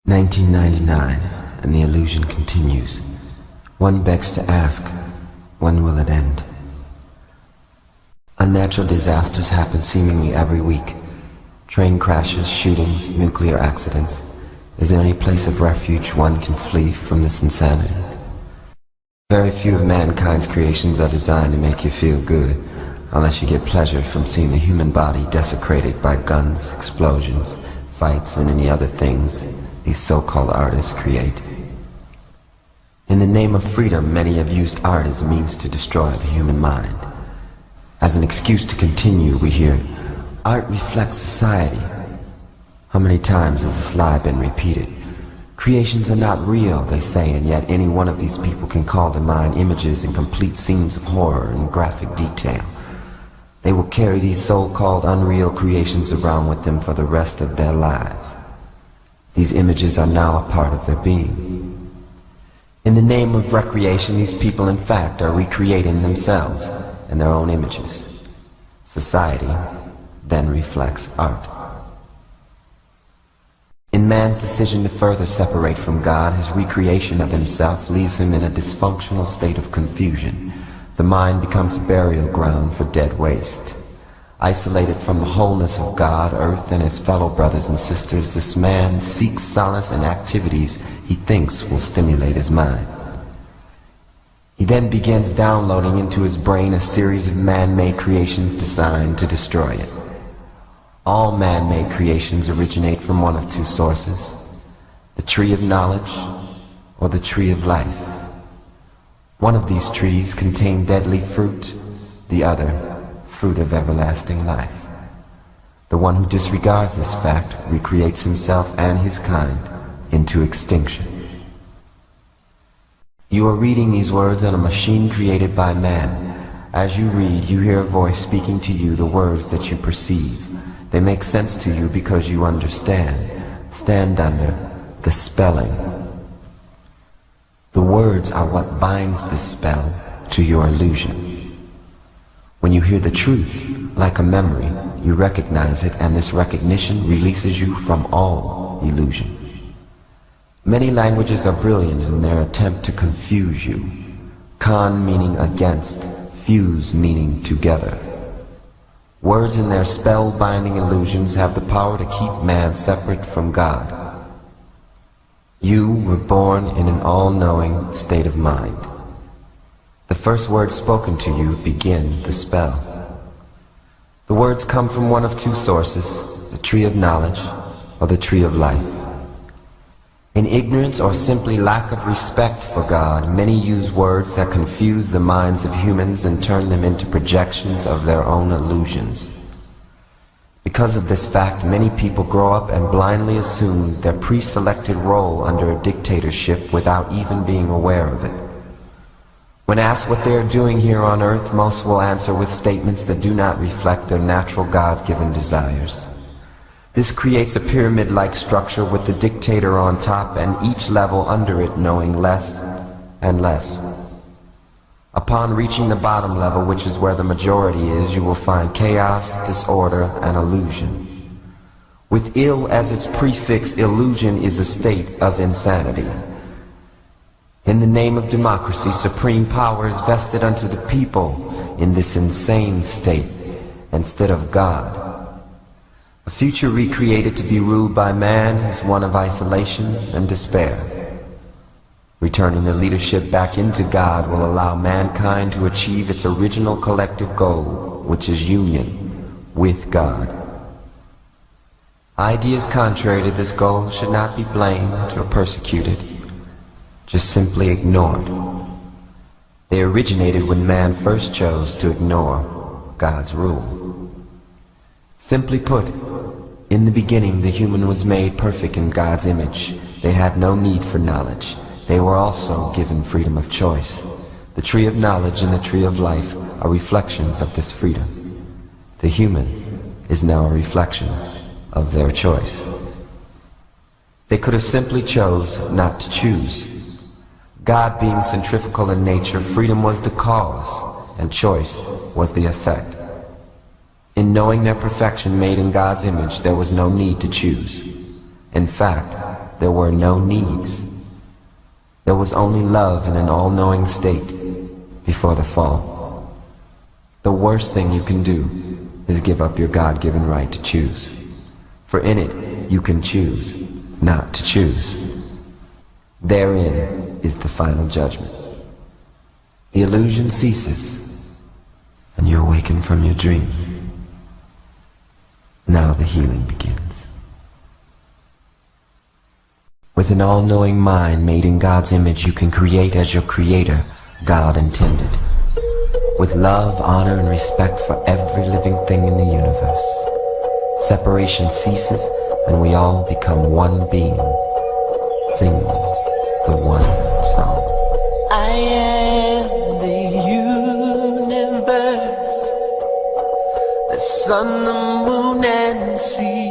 1999, and the illusion continues. One begs to ask, when will it end? Unnatural disasters happen seemingly every week. Train crashes, shootings, nuclear accidents. Is there any place of refuge one can flee from this insanity? Very few of mankind's creations are designed to make you feel good, unless you get pleasure from seeing the human body desecrated by guns, explosions, fights, and any other things these so-called artists create. In the name of freedom, many have used art as a means to destroy the human mind. As an excuse to continue, we hear, art reflects society. How many times has this lie been repeated? Creations are not real, they say, and yet any one of these people can call to mind images and complete scenes of horror and graphic detail. They will carry these so-called unreal creations around with them for the rest of their lives. These images are now a part of their being. In the name of recreation, these people in fact are recreating themselves and their own images. Society then reflects art. In man's decision to further separate from God, his recreation of himself leaves him in a dysfunctional state of confusion. The mind becomes a burial ground for dead waste. Isolated from the wholeness of God, earth, and his fellow brothers and sisters, this man seeks solace in activities he thinks will stimulate his mind. He then begins downloading into his brain a series of man-made creations designed to destroy it. All man-made creations originate from one of two sources: the tree of knowledge or the tree of life. One of these trees contains deadly fruit, the other, fruit of everlasting life. The one who disregards this fact recreates himself and his kind into extinction. You are reading these words on a machine created by man. As you read, you hear a voice speaking to you the words that you perceive. They make sense to you because you understand. Stand under the spelling. The words are what binds this spell to your illusion. When you hear the truth, like a memory, you recognize it, and this recognition releases you from all illusion. Many languages are brilliant in their attempt to confuse you. Con meaning against, fuse meaning together. Words in their spell-binding illusions have the power to keep man separate from God. You were born in an all-knowing state of mind. The first words spoken to you begin the spell. The words come from one of two sources: the tree of knowledge or the tree of life. In ignorance or simply lack of respect for God, many use words that confuse the minds of humans and turn them into projections of their own illusions. Because of this fact, many people grow up and blindly assume their pre-selected role under a dictatorship without even being aware of it. When asked what they are doing here on earth, most will answer with statements that do not reflect their natural God-given desires. This creates a pyramid-like structure with the dictator on top and each level under it knowing less and less. Upon reaching the bottom level, which is where the majority is, you will find chaos, disorder, and illusion. With ill as its prefix, illusion is a state of insanity. In the name of democracy, supreme power is vested unto the people in this insane state instead of God. A future recreated to be ruled by man is one of isolation and despair. Returning the leadership back into God will allow mankind to achieve its original collective goal, which is union with God. Ideas contrary to this goal should not be blamed or persecuted, just simply ignored. They originated when man first chose to ignore God's rule. Simply put, in the beginning the human was made perfect in God's image. They had no need for knowledge. They were also given freedom of choice. The tree of knowledge and the tree of life are reflections of this freedom. The human is now a reflection of their choice. They could have simply chose not to choose. God being centrifugal in nature, freedom was the cause and choice was the effect. In knowing their perfection made in God's image, there was no need to choose. In fact, there were no needs. There was only love in an all-knowing state before the fall. The worst thing you can do is give up your God-given right to choose. For in it, you can choose not to choose. Therein is the final judgment. The illusion ceases, and you awaken from your dream. Now the healing begins. With an all-knowing mind made in God's image, you can create as your creator, God intended. With love, honor, and respect for every living thing in the universe. Separation ceases, and we all become one being, singing the one song. I am the universe, the sun, the moon, and the sea.